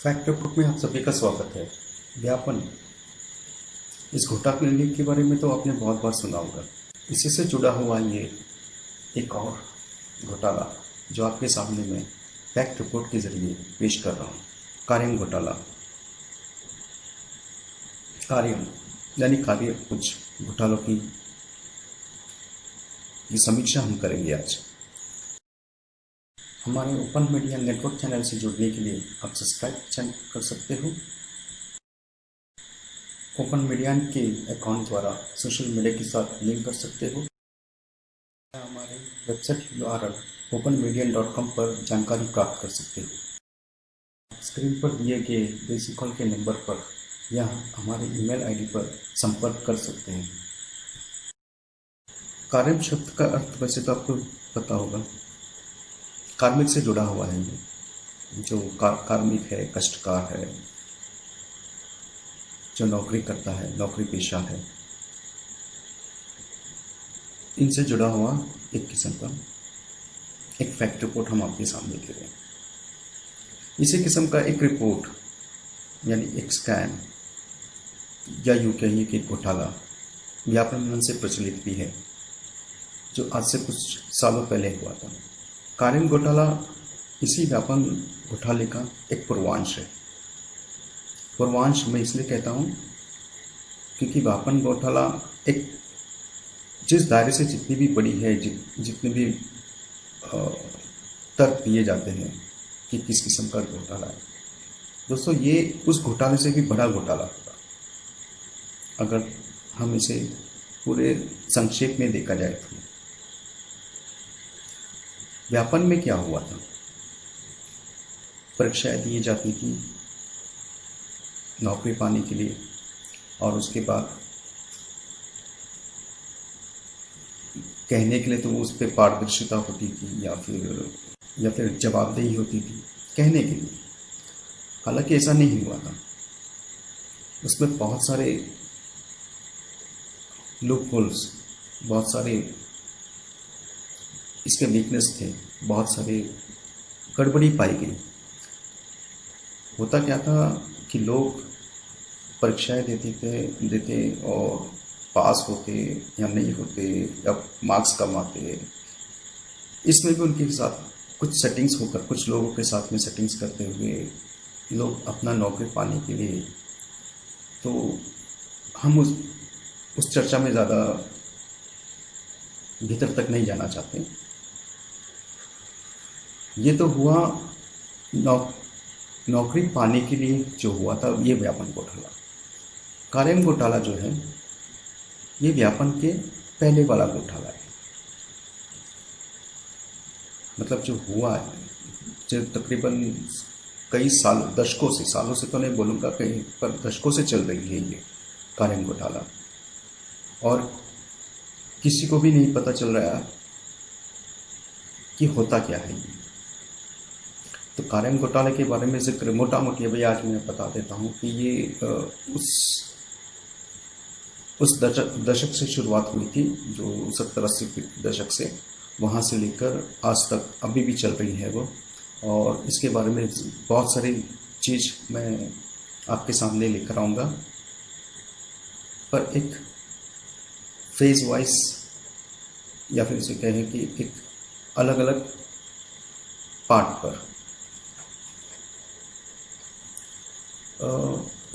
Fact report में आप सभी का स्वागत है। व्यापन इस घोटाला क्लिनिक के बारे में तो आपने बहुत बार सुना होगा। इसी से जुड़ा हुआ ये एक और घोटाला जो आपके सामने मैं फैक्ट रिपोर्ट के जरिए पेश कर रहा हूँ। कार्यम घोटाला। कार्यम यानी कार्य कुछ घोटालों की समीक्षा हम करेंगे आज। हमारे ओपन मीडिया नेटवर्क चैनल से जुड़ने के लिए आप सब्सक्राइब कर सकते हो। ओपन मीडिया के अकाउंट द्वारा सोशल मीडिया के साथ लिंक कर सकते हो। हमारे वेबसाइट URL openmedian.com पर जानकारी प्राप्त कर सकते हो। स्क्रीन पर दिए गए बेसिक कॉल के नंबर पर या हमारे ईमेल आईडी पर संपर्क कर सकते हैं। कार्मिक शब्द का अर्थ वैसे तो आपको पता होगा। कार्मिक से जुड़ा हुआ है ये, जो कार्मिक है, कष्टकार है, जो नौकरी करता है, नौकरी पेशा है, इनसे जुड़ा हुआ एक किस्म का एक फैक्ट रिपोर्ट हम आपके सामने दे रहे हैं। इसी किस्म का एक रिपोर्ट यानी एक स्कैम या यूं कहिए कि घोटाला व्यापन मन से प्रचलित भी है, जो आज से कुछ सालों पहले हुआ था। कार्यम घोटाला इसी व्यापन घोटाले का एक पूर्वांश है। पूर्वांश मैं इसलिए कहता हूँ क्योंकि व्यापन घोटाला एक जिस दायरे से जितनी भी बड़ी है, जितने भी तर्क दिए जाते हैं कि किस किस्म का घोटाला है, दोस्तों ये उस घोटाले से भी बड़ा घोटाला होगा अगर हम इसे पूरे संक्षेप में देखा जाए तो। व्यापन में क्या हुआ था? परीक्षाएं दी जाती थी नौकरी पाने के लिए, और उसके बाद कहने के लिए तो उस पर पारदर्शिता होती थी या फिर जवाबदेही होती थी कहने के लिए। हालांकि ऐसा नहीं हुआ था। उसमें बहुत सारे लूप होल्स, बहुत सारे इसके वीकनेस थे, बहुत सारे गड़बड़ी पाई गई। होता क्या था कि लोग परीक्षाएं देते और पास होते या नहीं होते या मार्क्स कम आते। इसमें भी उनके साथ कुछ सेटिंग्स होकर, कुछ लोगों के साथ में सेटिंग्स करते हुए लोग अपना नौकरी पाने के लिए, तो हम उस चर्चा में ज़्यादा भीतर तक नहीं जाना चाहते। ये तो हुआ नौकरी पाने के लिए जो हुआ था, ये व्यापन घोटाला। कार्यम घोटाला जो है ये व्यापन के पहले वाला घोटाला है। मतलब जो हुआ है, जो तकरीबन कई साल, सालों से तो नहीं बोलूँगा कहीं, पर दशकों से चल रही है ये कार्यम घोटाला, और किसी को भी नहीं पता चल रहा कि होता क्या है ये। तो कार्यम घोटाले के बारे में जिक्र मोटा मोटी भाई आज मैं बता देता हूँ कि ये उस दशक से शुरुआत हुई थी, जो 70-80 के दशक से, वहाँ से लेकर आज तक अभी भी चल रही है वो। और इसके बारे में बहुत सारी चीज़ मैं आपके सामने लेकर आऊँगा, पर एक फेज वाइज या फिर इसे कहें कि एक अलग अलग पार्ट पर।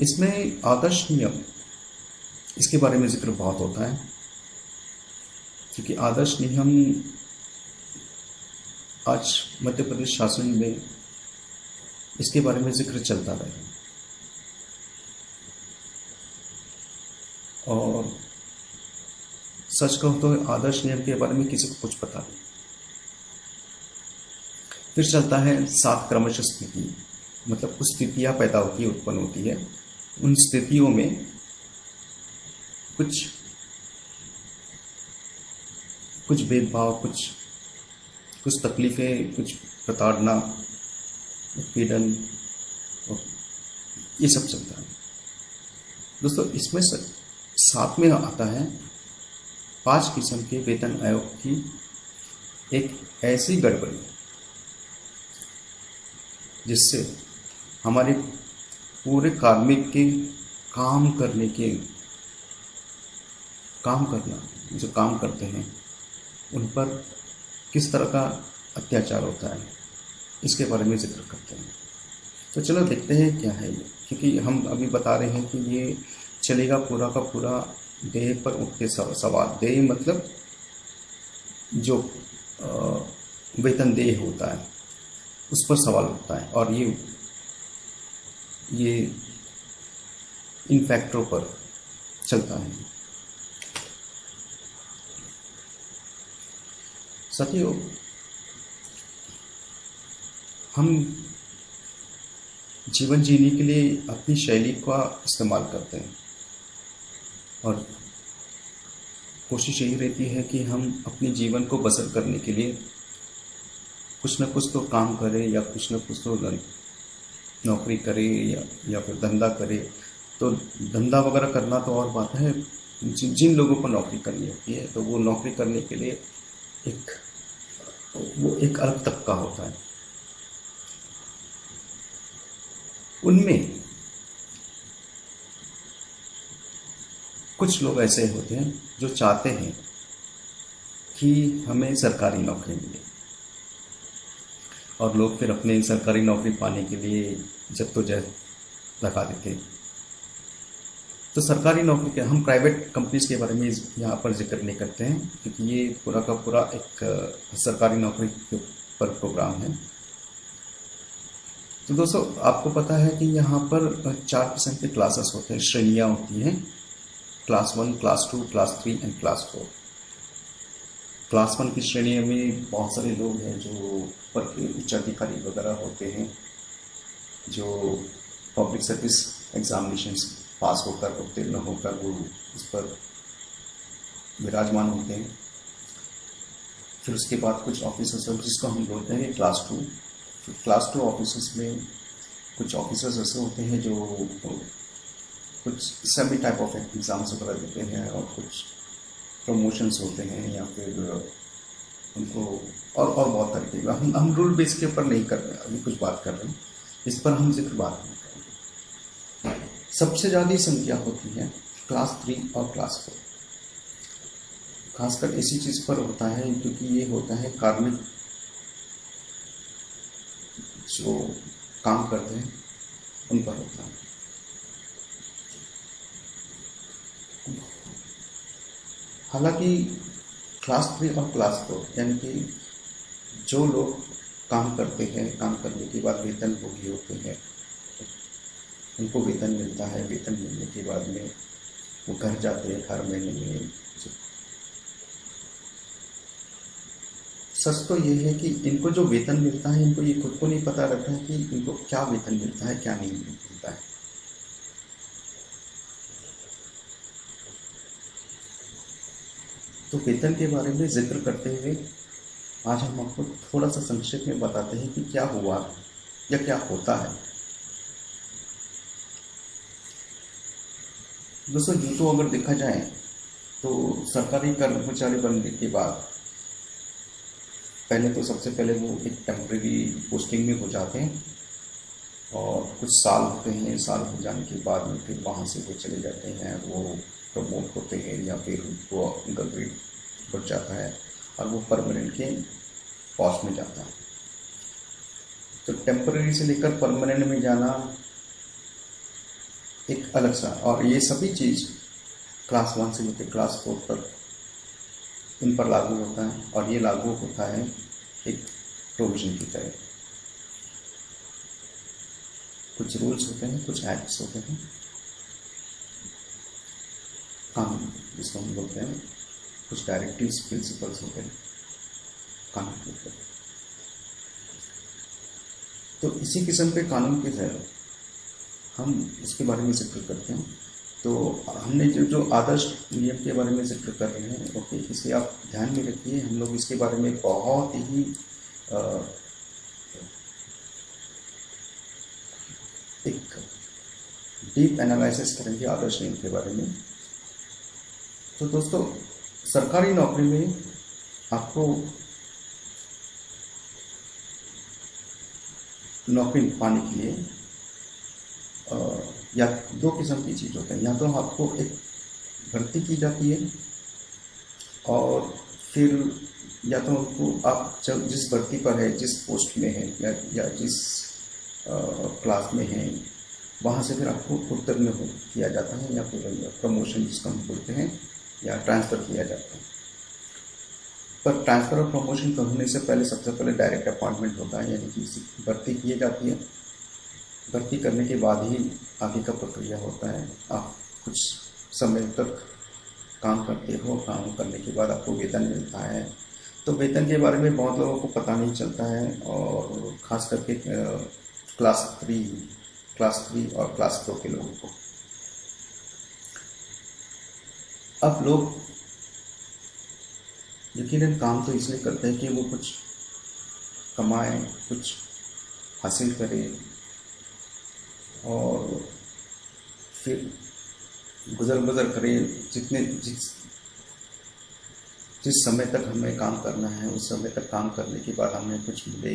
इसमें आदर्श नियम, इसके बारे में जिक्र बहुत होता है, क्योंकि आदर्श नियम आज मध्य प्रदेश शासन में इसके बारे में जिक्र चलता रहा, और सच कहूं तो आदर्श नियम के बारे में किसी को कुछ पता नहीं। फिर चलता है 7 क्रमश स्थिति, मतलब कुछ स्थितियां पैदा होती है, उत्पन्न होती है। उन स्थितियों में कुछ भेदभाव, कुछ तकलीफें, कुछ प्रताड़ना, उत्पीड़न, ये सब चलता है। दोस्तों इसमें साथ में आता है 5 किस्म के वेतन आयोग की एक ऐसी गड़बड़ी जिससे हमारे पूरे कार्मिक के काम करना, जो काम करते हैं उन पर किस तरह का अत्याचार होता है, इसके बारे में जिक्र करते हैं। तो चलो देखते हैं क्या है ये, क्योंकि हम अभी बता रहे हैं कि ये चलेगा पूरा का पूरा देह पर उठते सवाल। देह मतलब जो वेतन देह होता है उस पर सवाल उठता है, और ये इन फैक्टरों पर चलता है। साथियों, हम जीवन जीने के लिए अपनी शैली का इस्तेमाल करते हैं, और कोशिश यही रहती है कि हम अपने जीवन को बसर करने के लिए कुछ न कुछ तो काम करें, या कुछ न कुछ तो नौकरी करें, या फिर धंधा करें। तो धंधा वगैरह करना तो और बात है, जिन लोगों को नौकरी करनी होती है तो वो नौकरी करने के लिए एक अलग तबका होता है। उनमें कुछ लोग ऐसे होते हैं जो चाहते हैं कि हमें सरकारी नौकरी मिले, और लोग फिर अपने सरकारी नौकरी पाने के लिए जद्दोजहद लगा देते हैं। तो सरकारी नौकरी के हम प्राइवेट कंपनीज के बारे में यहाँ पर जिक्र नहीं करते हैं, क्योंकि ये पूरा का पूरा एक सरकारी नौकरी के ऊपर प्रोग्राम है। तो दोस्तों, आपको पता है कि यहाँ पर 4 किस्म के क्लासेस होते हैं, श्रेणियाँ होती हैं। Class 1, class 2, class 3 and class 4। Class 1 की श्रेणी में बहुत सारे लोग हैं जो ऊपर के उच्चाधिकारी वगैरह होते हैं, जो पब्लिक सर्विस एग्जामिनेशंस पास होकर, उत्तीर्ण होकर वो उस पर विराजमान होते हैं। फिर उसके बाद कुछ ऑफिसर्स हैं जिसको हम बोलते हैं क्लास 2। फिर क्लास 2 ऑफिसर्स में कुछ ऑफिसर्स ऐसे होते हैं जो कुछ सभी टाइप ऑफ एग्ज़ाम्स वगैरह देते हैं, और कुछ प्रमोशंस होते हैं, या फिर उनको और बहुत तरीके का हम रूल बेस के ऊपर नहीं कर रहे, अभी कुछ बात कर रहे हैं, इस पर हम जिक्र बात नहीं करेंगे। सबसे ज़्यादा संख्या होती है क्लास 3 और क्लास 4। खासकर इसी चीज़ पर होता है क्योंकि ये होता है कार्मिक जो काम करते हैं उन पर होता है। हालांकि क्लास 3 और क्लास 4 यानी कि जो लोग काम करते हैं, काम करने के बाद वेतन भोगी होते हैं, उनको वेतन मिलता है। वेतन मिलने के बाद में वो घर जाते हैं हर महीने में। सच तो ये है कि इनको जो वेतन मिलता है, इनको ये खुद को नहीं पता रहता है कि इनको क्या वेतन मिलता है, क्या नहीं मिलता है। तो वेतन के बारे में जिक्र करते हुए आज हम आपको थोड़ा सा संक्षेप में बताते हैं कि क्या हुआ या क्या होता है। दोस्तों, यूँ तो अगर देखा जाए तो सरकारी कर्मचारी बनने के बाद पहले तो सबसे पहले वो एक टेम्परेरी पोस्टिंग में हो जाते हैं, और कुछ साल होते हैं। साल हो जाने के बाद में फिर वहाँ से वो चले जाते हैं, वो प्रमोट होते हैं, या फिर वो उनका ग्रेड बढ़ जाता है और वो परमानेंट के पोस्ट में जाता है। तो टेम्परेरी से लेकर परमानेंट में जाना एक अलग सा, और ये सभी चीज़ क्लास 1 से लेकर क्लास 4 तक इन पर लागू होता है, और ये लागू होता है एक प्रोविजन की तरह। कुछ रूल्स होते हैं, कुछ एक्ट्स होते हैं, कानून जिसको हम बोलते हैं, कुछ डायरेक्टिव्स, प्रिंसिपल्स होते हैं कानून के ऊपर। तो इसी किस्म के कानून के तहत हम इसके बारे में जिक्र करते हैं। तो हमने जो आदर्श नियम के बारे में जिक्र कर रहे हैं, ओके, इसे आप ध्यान में रखिए। हम लोग इसके बारे में बहुत ही एक डीप एनालिसिस करेंगे आदर्श नियम के बारे में। तो दोस्तों, सरकारी नौकरी में आपको नौकरी पाने के लिए या दो किस्म की चीज़ होते हैं, या तो आपको एक भर्ती की जाती है और फिर या तो उनको आप जब जिस भर्ती पर है, जिस पोस्ट में है या जिस क्लास में है, वहाँ से फिर आपको उत्तीर्ण किया जाता है या फिर प्रमोशन जिसको हम बोलते हैं या ट्रांसफ़र किया जाता है। पर ट्रांसफ़र और प्रमोशन होने से पहले सबसे पहले डायरेक्ट अपॉइंटमेंट होता है, यानी कि भर्ती की जाती है। भर्ती करने के बाद ही आगे का प्रक्रिया होता है। आप कुछ समय तक काम करते हो, काम करने के बाद आपको वेतन मिलता है। तो वेतन के बारे में बहुत लोगों को पता नहीं चलता है, और ख़ास करके क्लास 3 और क्लास 2 के लोगों को। अब लोग यकीनन काम तो इसलिए करते हैं कि वो कुछ कमाएं, कुछ हासिल करें, और फिर गुजर बसर करें। जिस समय तक हमें काम करना है उस समय तक काम करने के बाद हमें कुछ मिले,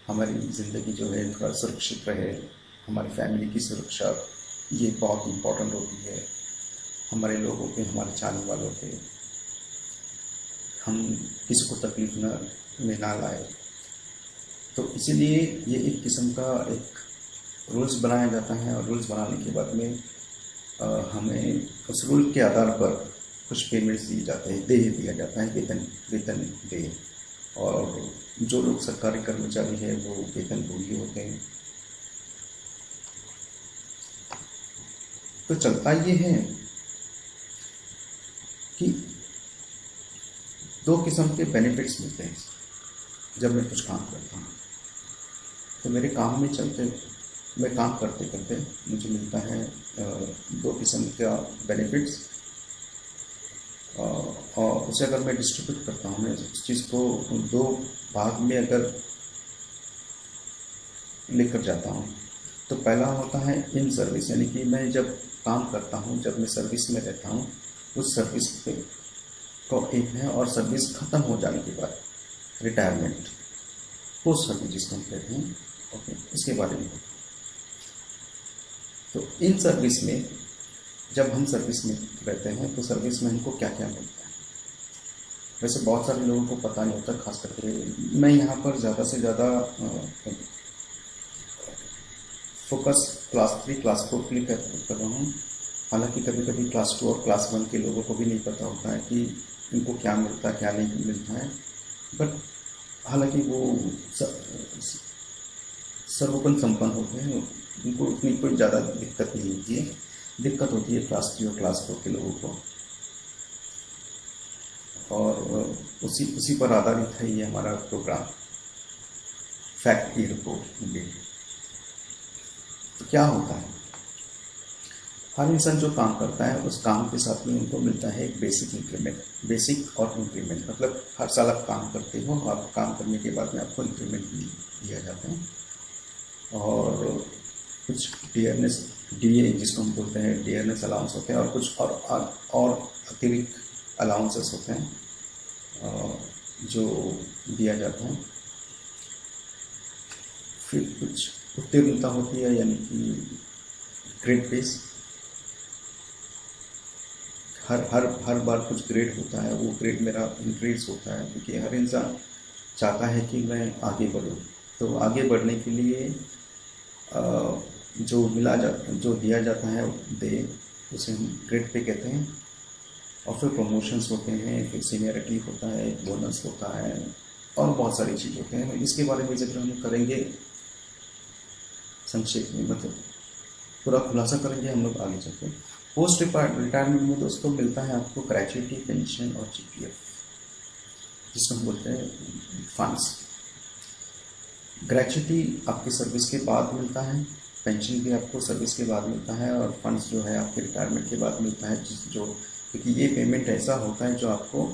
हमारी ज़िंदगी जो है थोड़ा सुरक्षित रहे, हमारी फैमिली की सुरक्षा ये बहुत इम्पोर्टेंट होती है। हमारे लोगों के, हमारे चाहने वालों के, हम किसी को तकलीफ में ना लाए। तो इसीलिए ये एक किस्म का एक रूल्स बनाया जाता है, और रूल्स बनाने के बाद में हमें उस रूल के आधार पर कुछ पेमेंट्स दिए जाते हैं, दिया जाता है, वेतन दे। और जो लोग सरकारी कर्मचारी हैं वो वेतन भोगी होते हैं। तो चलता ये है कि दो किस्म के बेनिफिट्स मिलते हैं जब मैं कुछ काम करता हूँ। तो मेरे काम में मैं काम करते करते मुझे मिलता है दो किस्म का बेनिफिट्स, और उसे अगर मैं डिस्ट्रीब्यूट करता हूँ, मैं उस चीज़ को दो भाग में अगर लेकर जाता हूँ, तो पहला होता है इन सर्विस, यानी कि मैं जब काम करता हूँ, जब मैं सर्विस में रहता हूँ, उस सर्विस पे को एक है, और सर्विस ख़त्म हो जाने के बाद रिटायरमेंट, पोस्ट सर्विस जिसको हम कहते हैं, ओके, इसके बारे में। तो इन सर्विस में जब हम सर्विस में रहते हैं तो सर्विस में हमको क्या क्या मिलता है, वैसे बहुत सारे लोगों को पता नहीं होता। खास करके मैं यहाँ पर ज़्यादा से ज़्यादा फोकस क्लास 3 क्लास 4 के लिए कर रहा हूँ। हालांकि कभी कभी क्लास 2 और क्लास 1 के लोगों को भी नहीं पता होता है कि इनको क्या मिलता है, क्या नहीं मिलता है। बट हालांकि वो सर्वोपन संपन्न होते हैं, उनको उतनी कोई ज़्यादा दिक्कत नहीं होती है। दिक्कत होती है क्लास 3 और क्लास 4 के लोगों को, और उसी पर आधारित है ये हमारा प्रोग्राम, फैक्ट की रिपोर्ट। तो क्या होता है, हर इंसान जो काम करता है उस काम के साथ में उनको मिलता है एक बेसिक इंक्रीमेंट। बेसिक और इंक्रीमेंट मतलब हर साल आप काम करते हो, आप काम करने के बाद में आपको इंक्रीमेंट दिया जाता है, और कुछ डीए जिसको हम बोलते हैं डियरनेस अलाउंस होते हैं, और कुछ और अतिरिक्त अलाउंसेस होते हैं जो दिया जाता है। फिर कुछ उत्तीर्णता होती है, यानी कि ग्रेड बेस, हर बार कुछ ग्रेड होता है, वो ग्रेड मेरा इंक्रीज होता है, क्योंकि हर इंसान चाहता है कि मैं आगे बढ़ूँ। तो आगे बढ़ने के लिए जो दिया जाता है उसे हम ग्रेड पे कहते हैं। और फिर प्रमोशंस होते हैं, फिर सीनियरिटी होता है, बोनस होता है, और बहुत सारी चीज़ होते हैं। इसके बारे में जिक्र हम करेंगे संक्षेप में, मतलब पूरा खुलासा करेंगे हम लोग आगे चलते। पोस्ट रिटायरमेंट में दोस्तों मिलता है आपको ग्रेच्युटी, पेंशन और जीपीएफ, जिसको हम बोलते हैं फंड्स। ग्रेच्युटी आपकी सर्विस के बाद मिलता है, पेंशन भी आपको सर्विस के बाद मिलता है, और फंड्स जो है आपके रिटायरमेंट के बाद मिलता है, क्योंकि ये पेमेंट ऐसा होता है जो आपको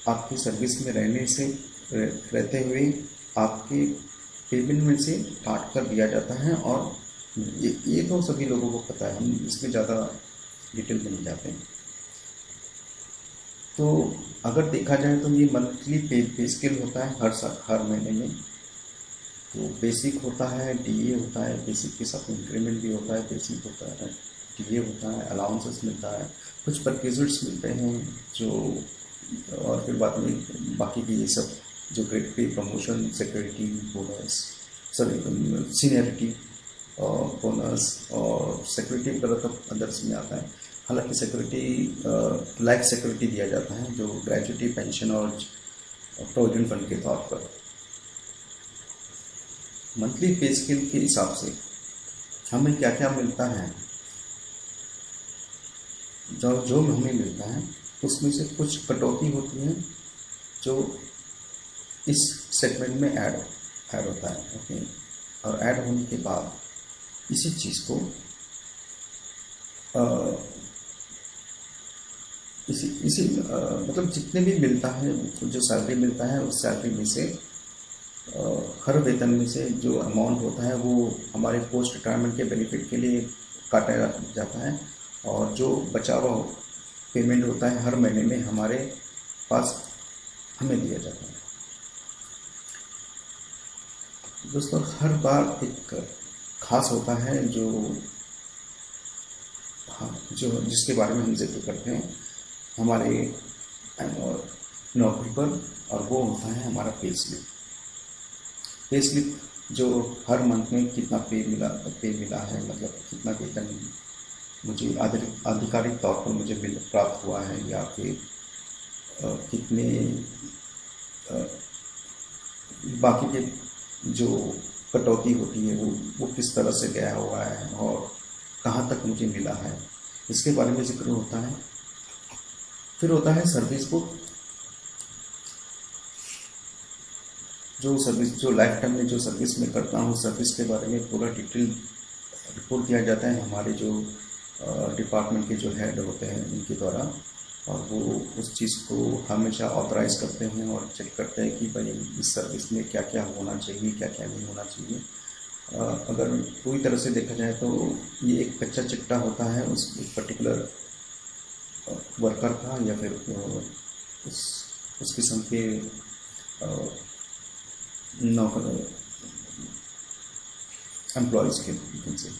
आपकी सर्विस में रहते हुए आपके पेमेंट में से काट कर दिया जाता है। और ये तो सभी लोगों को पता है, हम इसमें ज़्यादा डिटेल में नहीं जाते हैं। तो अगर देखा जाए तो ये मंथली पे स्केल होता है हर महीने में, तो बेसिक होता है, डीए होता है, बेसिक के साथ इंक्रीमेंट भी होता है, बेसिक होता है, डीए होता है, अलाउंसेस मिलता है, कुछ पैकेजेस मिलते हैं जो, और फिर बाद में बाकी की ये सब जो grade pay, promotion, security bonus, sorry seniority और बोनस और सिक्योरिटी वगैरह तब अदर्स में आता है। हालांकि सिक्योरिटी लाइफ सिक्योरिटी दिया जाता है जो ग्रेजुटी, पेंशन और प्रोविडेंट फंड के तौर पर। मंथली पे स्केल के हिसाब से हमें क्या क्या मिलता है, जो जो हमें मिलता है उसमें से कुछ कटौती होती है जो इस सेगमेंट में ऐड होता है। ओके, और ऐड होने के बाद इसी चीज़ को इसी मतलब जितने भी मिलता है, जो सैलरी मिलता है उस सैलरी में से हर वेतन में से जो अमाउंट होता है वो हमारे पोस्ट रिटायरमेंट के बेनिफिट के लिए काटा जाता है, और जो बचा हुआ पेमेंट होता है हर महीने में हमारे पास हमें दिया जाता है। दोस्तों, हर बार एक खास होता है जो, हाँ, जो जिसके बारे में हम जिक्र करते हैं हमारे नौकरी पर, और वो होता है हमारा पे स्लिप। पे स्लिप जो हर मंथ में कितना पे मिला है, मतलब कितना वेतन मुझे आधिकारिक तौर पर मुझे प्राप्त हुआ है, या फिर कितने बाकी के जो कटौती होती है वो किस तरह से गया हुआ है और कहाँ तक मुझे मिला है, इसके बारे में जिक्र होता है। फिर होता है सर्विस बुक, जो लाइफ टाइम में जो सर्विस में करता हूँ, सर्विस के बारे में पूरा डिटेल रिपोर्ट दिया जाता है हमारे जो डिपार्टमेंट के जो हेड होते हैं उनके द्वारा, और वो उस चीज़ को हमेशा ऑथराइज करते हैं और चेक करते हैं कि भाई इस सर्विस में क्या क्या होना चाहिए, क्या क्या नहीं होना चाहिए। अगर पूरी तरह से देखा जाए तो ये एक कच्चा चिट्ठा होता है उस एक पर्टिकुलर वर्कर का, या फिर उस किस्म के नौकर एम्प्लॉयज़ के से।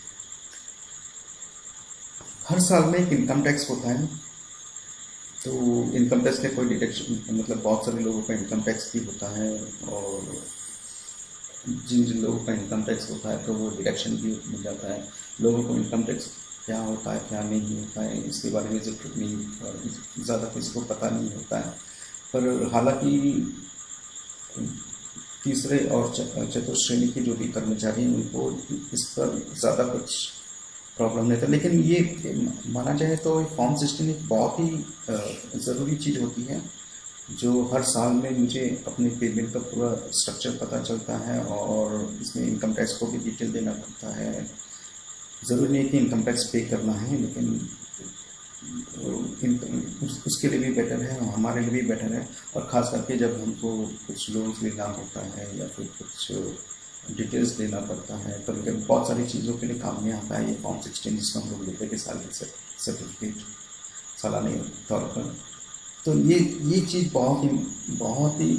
हर साल में एक इनकम टैक्स होता है, तो इनकम टैक्स के कोई डिडक्शन, मतलब बहुत सारे लोगों का इनकम टैक्स भी होता है, और जिन जिन लोगों का इनकम टैक्स होता है तो वो डिडक्शन भी मिल जाता है। लोगों को इनकम टैक्स क्या होता है, क्या नहीं होता है, इसके बारे में जिक्र नहीं, ज़्यादा किसी को पता नहीं होता है। पर हालांकि तीसरे और चतुर्थ श्रेणी के जो भी कर्मचारी हैं उनको इस पर ज़्यादा कुछ प्रॉब्लम नहीं था, लेकिन ये माना जाए तो फॉर्म 16 एक बहुत ही ज़रूरी चीज़ होती है, जो हर साल में मुझे अपने पेमेंट का पूरा स्ट्रक्चर पता चलता है, और इसमें इनकम टैक्स को भी डिटेल देना पड़ता है। ज़रूरी नहीं कि इनकम टैक्स पे करना है, लेकिन उसके लिए भी बेटर है, हमारे लिए भी बेटर है, और ख़ास करके जब हमको कुछ लोन्स लेना होता है या फिर कुछ डिटेल्स देना पड़ता है, तो लेकिन बहुत सारी चीज़ों के लिए काम में आता है ये फॉर्म 16, जिसको हम लोग लेते हैं सैलरी सर्टिफिकेट सालाना तौर पर। तो ये चीज़ बहुत ही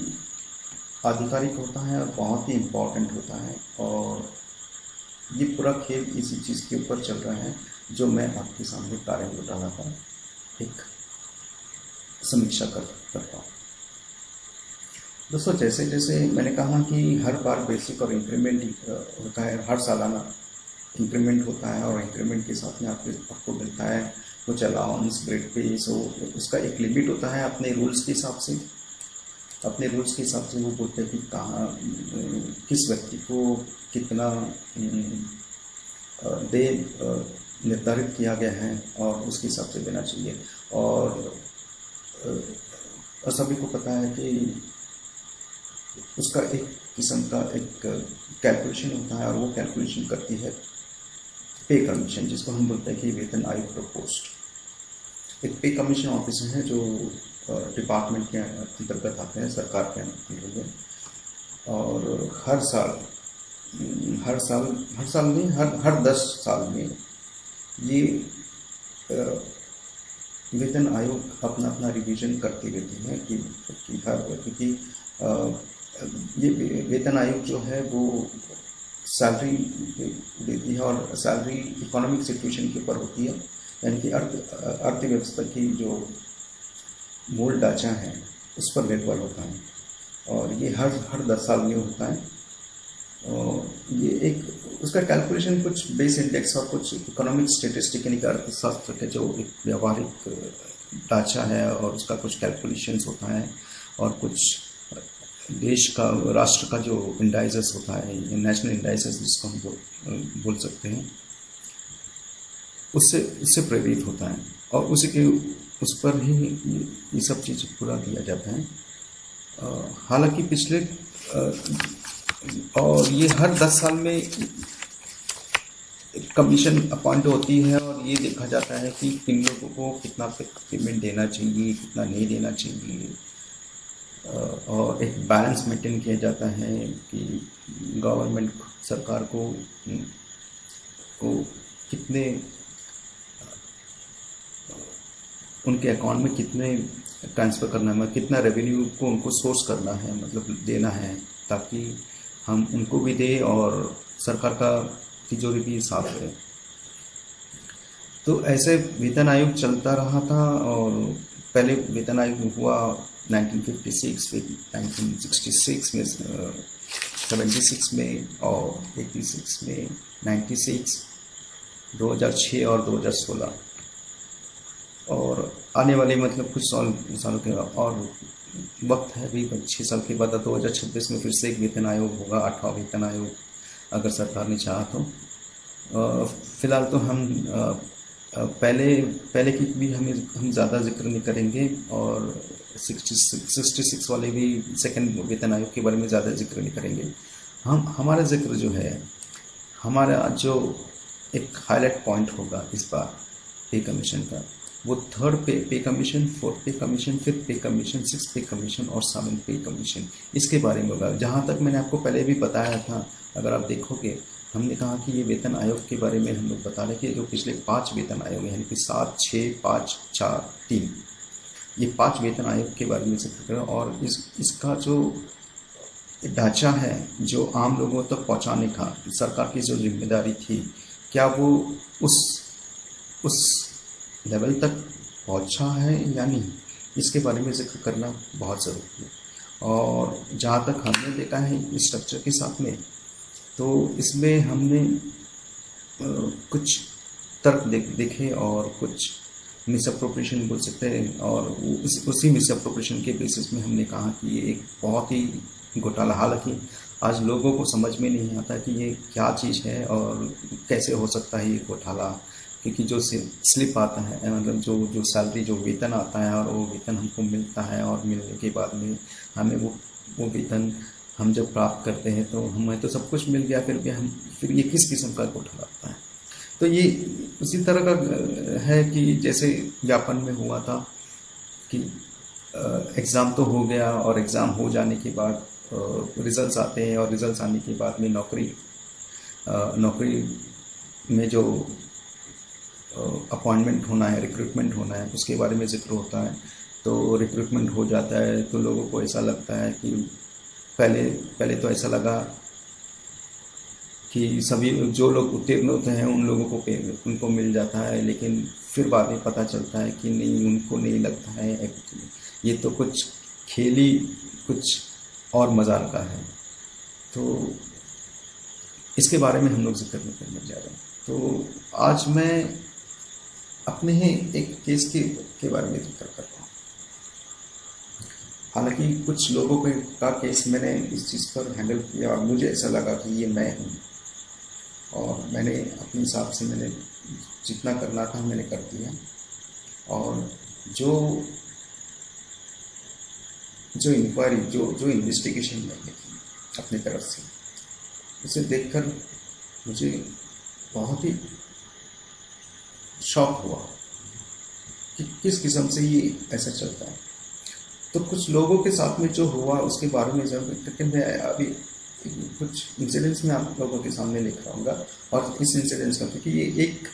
आधिकारिक होता है और बहुत ही इम्पोर्टेंट होता है, और ये पूरा खेल इसी चीज़ के ऊपर चल रहा है जो मैं आपके सामने कार्य में डाला था, एक समीक्षा करता हूँ। दोस्तों, जैसे जैसे मैंने कहा कि हर बार बेसिक और इंक्रीमेंट होता है, हर सालाना इंक्रीमेंट होता है, और इंक्रीमेंट के साथ में आपको मिलता है कुछ अलाउंस, ग्रेड पे, सो उसका एक लिमिट होता है अपने रूल्स के हिसाब से। अपने रूल्स के हिसाब से वो बोलते हैं कि कहाँ किस व्यक्ति को कितना दे निर्धारित किया गया है, और उसके हिसाब से देना चाहिए। और सभी को पता है कि उसका एक किस्म का एक कैलकुलेशन होता है, और वो कैलकुलेशन करती है पे कमीशन, जिसको हम बोलते हैं कि वेतन आयोग प्रकोष्ठ। एक पे कमीशन ऑफिसर है जो डिपार्टमेंट के अंतर्गत आते हैं, सरकार के अंतर्गत, और हर साल में हर 10 साल में ये वेतन आयोग अपना रिवीजन करती रहती है कि क्योंकि ये वेतन आयोग जो है वो सैलरी देती है और सैलरी इकोनॉमिक सिचुएशन के ऊपर होती है, यानी कि अर्थव्यवस्था की जो मूल ढांचा है उस पर निर्भर होता है। और ये हर 10 साल में होता है। और ये एक उसका कैलकुलेशन कुछ बेस इंडेक्स और कुछ इकोनॉमिक स्टेटिस्टिक यानी कि अर्थशास्त्र के जो एक व्यवहारिक ढांचा है और उसका कुछ कैलकुलेशंस होता है और कुछ देश का राष्ट्र का जो इंडाइसेस होता है, नेशनल इंडाइसेस जिसको हम बोल सकते हैं, उससे प्रेरित होता है और उसी के उस पर ही ये सब चीज़ पूरा दिया जाता है। हालांकि पिछले और ये हर 10 साल में कमीशन अपॉइंट होती है और ये देखा जाता है कि किन लोगों को कितना पेमेंट देना चाहिए, कितना नहीं देना चाहिए, और एक बैलेंस मेंटेन किया जाता है कि गवर्नमेंट सरकार को कितने उनके अकाउंट में कितने ट्रांसफ़र करना है, कितना रेवेन्यू को उनको सोर्स करना है, मतलब देना है, ताकि हम उनको भी दें और सरकार का तिजोरी भी साफ रहे। तो ऐसे वेतन आयोग चलता रहा था और पहले वेतन आयोग हुआ 1956 फिर 1966 में 76 में और 86 में 96 2006 और 2016 और आने वाले मतलब कुछ सालों के और वक्त है अभी 6 साल के बाद 2026 में फिर से एक वेतन आयोग होगा, 8वां वेतन आयोग, अगर सरकार ने चाहा तो। फिलहाल तो हम पहले की भी हम ज़्यादा जिक्र नहीं करेंगे और 66 वाले भी सेकंड वेतन आयोग के बारे में ज़्यादा जिक्र नहीं करेंगे। हमारा जिक्र जो है, हमारा जो एक हाईलाइट पॉइंट होगा इस बार पे कमीशन का, वो 3rd पे कमीशन, 4th पे कमीशन, 5th पे कमीशन, 6th पे कमीशन और 7th पे कमीशन, इसके बारे में होगा। जहाँ तक मैंने आपको पहले भी बताया था, अगर आप देखोगे हमने कहा कि ये वेतन आयोग के बारे में हम लोग बता रहे कि जो पिछले 5 वेतन आयोग यानी कि 7, 6, 5, 4, 3, ये 5 वेतन आयोग के बारे में जिक्र करें और इसका जो ढांचा है जो आम लोगों तक पहुँचाने का सरकार की जो जिम्मेदारी थी, क्या वो उस लेवल तक पहुंचा है या नहीं, इसके बारे में जिक्र करना बहुत ज़रूरी है। और जहाँ तक हमने देखा है इस स्ट्रक्चर के साथ में, तो इसमें हमने कुछ तर्क देखे और कुछ मिसअप्रोप्रिएशन बोल सकते हैं और उसी मिसअप्रोप्रिएशन के बेसिस में हमने कहा कि ये एक बहुत ही घोटाला, हालांकि आज लोगों को समझ में नहीं आता कि ये क्या चीज़ है और कैसे हो सकता है ये घोटाला, क्योंकि जो स्लिप आता है मतलब जो सैलरी जो वेतन आता है और वो वेतन हमको मिलता है और मिलने के बाद में हमें वो वेतन हम जब प्राप्त करते हैं तो हमें तो सब कुछ मिल गया, फिर ये किस किस्म का घोटाला आता है। तो ये उसी तरह का है कि जैसे जापान में हुआ था कि एग्ज़ाम तो हो गया और एग्ज़ाम हो जाने के बाद रिजल्ट्स आते हैं और रिजल्ट्स आने के बाद में नौकरी में जो अपॉइंटमेंट होना है, रिक्रूटमेंट होना है, उसके बारे में जिक्र होता है। तो रिक्रूटमेंट हो जाता है तो लोगों को ऐसा लगता है कि पहले तो ऐसा लगा कि सभी जो लोग उत्तीर्ण होते हैं उन लोगों को उनको मिल जाता है, लेकिन फिर बाद में पता चलता है कि नहीं, उनको नहीं लगता है, ये तो कुछ खेली कुछ और मजाल का है। तो इसके बारे में हम लोग जिक्र नहीं करने जा रहे हैं। तो आज मैं अपने ही एक केस के बारे में जिक्र कर रहा हूँ। हालांकि कुछ लोगों का केस मैंने इस चीज़ पर हैंडल किया और मुझे ऐसा लगा कि ये मैं हूँ और मैंने अपने हिसाब से मैंने जितना करना था मैंने कर दिया। और जो इंक्वायरी जो इन्वेस्टिगेशन मैंने की अपनी तरफ से, उसे देखकर मुझे बहुत ही शॉक हुआ कि किस किस्म से ये ऐसा चलता है। तो कुछ लोगों के साथ में जो हुआ उसके बारे में लेकिन मैं अभी कुछ इंसिडेंट्स में आप लोगों के सामने लेकर आऊँगा और इस इंसिडेंट्स का, क्योंकि ये एक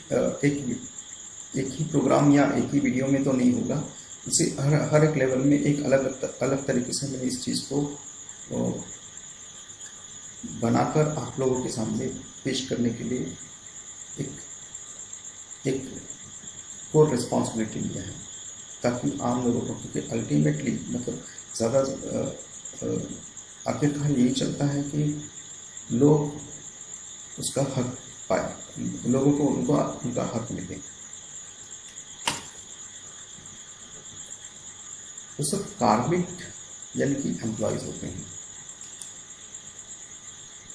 ही प्रोग्राम या एक ही वीडियो में तो नहीं होगा, इसे हर एक लेवल में एक अलग तरीके से मैंने इस चीज़ को बनाकर आप लोगों के सामने पेश करने के लिए एक एक कोर रिस्पॉन्सिबिलिटी लिया है, ताकि आम लोगों को, क्योंकि अल्टीमेटली मतलब ज़्यादा आखिरकार यही चलता है कि लोग उसका हक पाए, लोगों को उनका हक मिले। तो सब कार्मिक यानी कि एम्प्लॉयज़ होते हैं।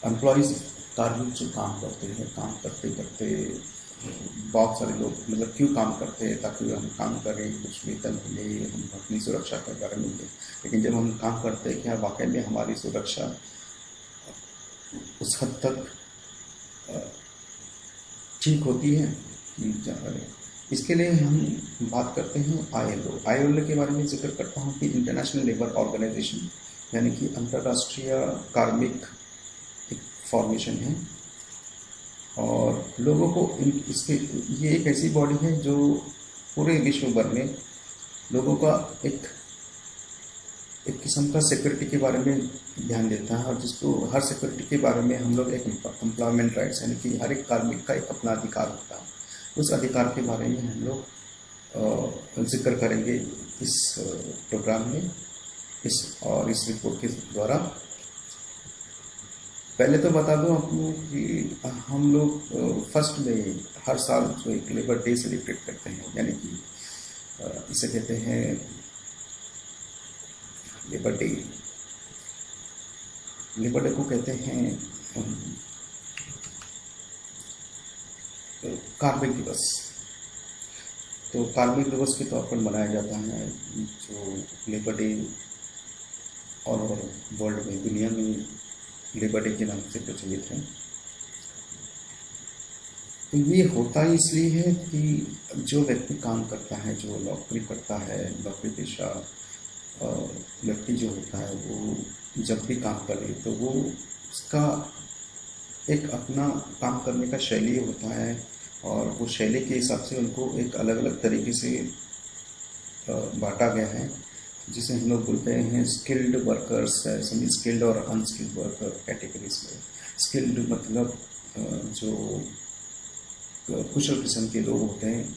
एम्प्लॉयज़ कार्मिक जो काम करते हैं, काम करते करते बहुत सारे लोग मतलब क्यों काम करते हैं, ताकि हम काम करें, कुछ वेतन मिले, हम अपनी सुरक्षा का कारण मिले। लेकिन जब हम काम करते हैं, क्या वाकई में हमारी सुरक्षा उस हद तक ठीक होती है? इसके लिए हम बात करते हैं ILO के बारे में जिक्र करता हूँ कि इंटरनेशनल लेबर ऑर्गेनाइजेशन, यानी कि अंतर्राष्ट्रीय कार्मिक एक फॉर्मेशन है। और लोगों को इसके ये एक ऐसी बॉडी है जो पूरे विश्व भर में लोगों का एक किस्म का सिक्योरिटी के बारे में ध्यान देता है, और जिसको हर सिक्योरिटी के बारे में हम लोग एक एम्प्लॉयमेंट राइट्स, यानी कि हर एक कार्मिक का एक अपना अधिकार होता है। उस अधिकार के बारे में हम लोग जिक्र करेंगे इस प्रोग्राम में, इस रिपोर्ट के द्वारा। पहले तो बता दूं आपको कि हम लोग फर्स्ट में हर साल जो एक लेबर डे सेलिब्रेट करते हैं, यानी कि इसे कहते हैं लेबर डे। लेबर डे को कहते हैं कार्मिक दिवस। तो कार्मिक दिवस के तौर पर मनाया जाता है जो labour day all over world में, दुनिया में लेबर डे के नाम से प्रचलित है। तो ये होता इसलिए है कि जो व्यक्ति काम करता है, जो नौकरी करता है, नौकरी पेशा व्यक्ति जो होता है, वो जब भी काम करे तो वो उसका एक अपना काम करने का शैली होता है, और वो शैली के हिसाब से उनको एक अलग अलग तरीके से बांटा गया है, जिसे हम लोग बोलते हैं स्किल्ड वर्कर्स, सेमी स्किल्ड और अनस्किल्ड वर्कर कैटेगरीज में। स्किल्ड मतलब जो कुशल किस्म के लोग होते हैं,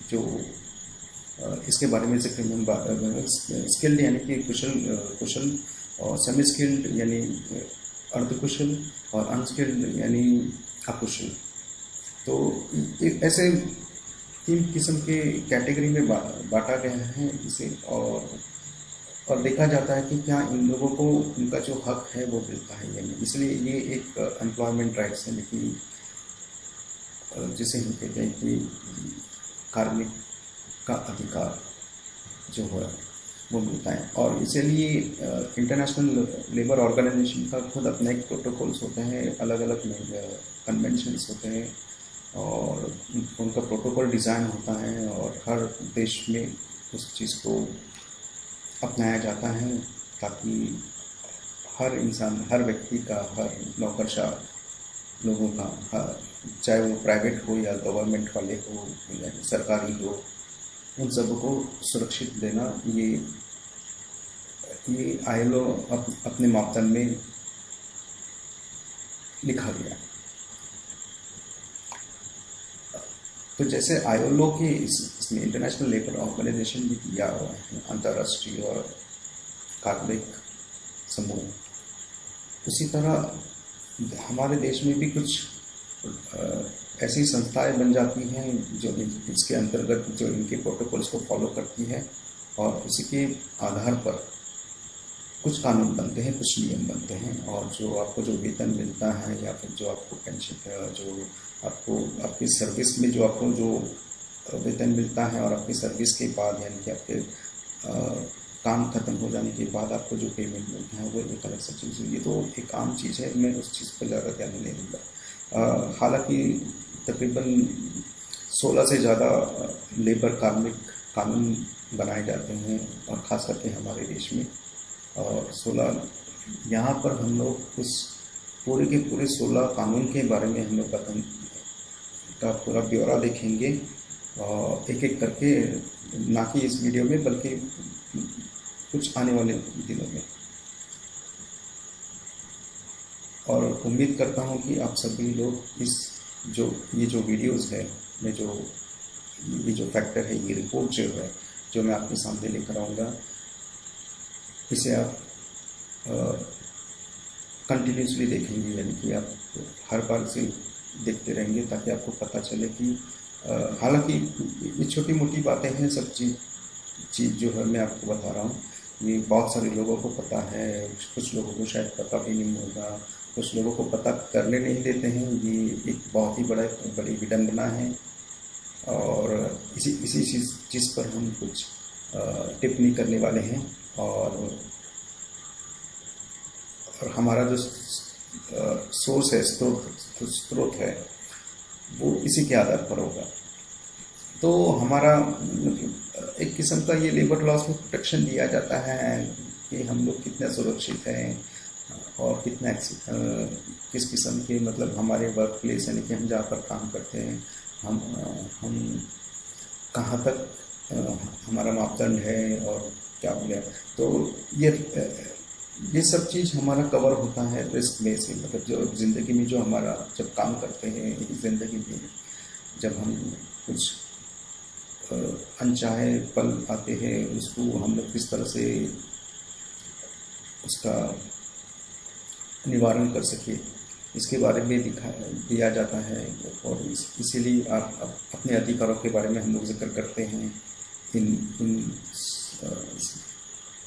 जो इसके बारे में जिक्र हम बात कर रहे हैं। स्किल्ड यानी कि कुशल और सेमी स्किल्ड यानी अर्धकुशल, और अनस्किल्ड यानी अकुशल। तो ऐसे 3 किस्म के कैटेगरी में बांटा गया है इसे, और देखा जाता है कि क्या इन लोगों को उनका जो हक है वो मिलता है या नहीं। इसलिए ये एक एम्प्लॉयमेंट राइट्स है, लेकिन जिसे हम कहते हैं कि कार्मिक का अधिकार जो है वो मिलता है। और इसीलिए इंटरनेशनल लेबर ऑर्गेनाइजेशन का खुद अपना एक प्रोटोकॉल्स होते हैं, अलग अलग कन्वेंशंस होते हैं, और उनका प्रोटोकॉल डिज़ाइन होता है, और हर देश में उस चीज़ को अपनाया जाता है, ताकि हर इंसान, हर व्यक्ति का, हर नौकरशाह लोगों का, चाहे वो प्राइवेट हो या गवर्नमेंट वाले हो या सरकारी हो, उन सबको सुरक्षित देना ये ILO अपने मापदंड में लिखा गया। तो जैसे ILO के इसमें इंटरनेशनल लेबर ऑर्गेनाइजेशन भी दिया हुआ है, अंतर्राष्ट्रीय और कार्मिक समूह, उसी तरह हमारे देश में भी कुछ ऐसी संस्थाएं बन जाती हैं जो इसके अंतर्गत जो इनके प्रोटोकॉल्स को फॉलो करती है, और उसी के आधार पर कुछ कानून बनते हैं, कुछ नियम बनते हैं। और जो आपको जो वेतन मिलता है, या फिर जो आपको पेंशन, जो आपको आपकी सर्विस में जो आपको जो वेतन मिलता है, और आपकी सर्विस के बाद यानी कि आपके काम खत्म हो जाने के बाद आपको जो पेमेंट मिलता है, वो एक अलग सा चीज़ है। ये तो एक आम चीज़ है, मैं उस चीज़ पर ज़्यादा ध्यान नहीं दूँगा। हालांकि तकरीबन 16 से ज़्यादा लेबर कार्मिक कानून बनाए जाते हैं, और ख़ास करके हमारे देश में। और 16 यहाँ पर हम लोग उस पूरे के पूरे 16 कानून के बारे में हम लोग का पूरा ब्यौरा देखेंगे, और एक एक करके, ना कि इस वीडियो में बल्कि कुछ आने वाले दिनों में। और उम्मीद करता हूँ कि आप सभी लोग ये जो वीडियोस है, ये जो फैक्टर है, ये रिपोर्ट जो मैं आपके सामने लेकर आऊँगा, इसे आप कंटिन्यूसली देखेंगे, यानी कि आप हर बार से देखते रहेंगे ताकि आपको पता चले कि हालांकि ये छोटी मोटी बातें हैं, सब चीज़ जो है मैं आपको बता रहा हूँ, ये बहुत सारे लोगों को पता है, कुछ लोगों को शायद पता भी नहीं होगा, कुछ लोगों को पता करने नहीं देते हैं। ये एक बहुत ही बड़ी विडंबना है और इसी चीज़ पर हम कुछ टिप्पणी करने वाले हैं और हमारा जो सोर्स है, स्रोत है, वो इसी के आधार पर होगा। तो हमारा एक किस्म का ये लेबर लॉस में प्रोटेक्शन दिया जाता है कि हम लोग कितने सुरक्षित हैं और कितना किस किस्म के, मतलब हमारे वर्क प्लेस यानी कि हम जहाँ पर काम करते हैं, हम कहाँ तक हमारा मापदंड है और क्या बोले। तो ये सब चीज़ हमारा कवर होता है रिस्क में से, मतलब जो ज़िंदगी में जो हमारा जब काम करते हैं, ज़िंदगी में जब हम कुछ अनचाहे पल आते हैं, उसको हम लोग किस तरह से उसका निवारण कर सके, इसके बारे में दिया जाता है। और इसीलिए आप अपने अधिकारों के बारे में हम लोग जिक्र करते हैं इन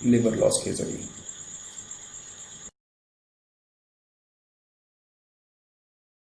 लेबर लॉस के जरिए।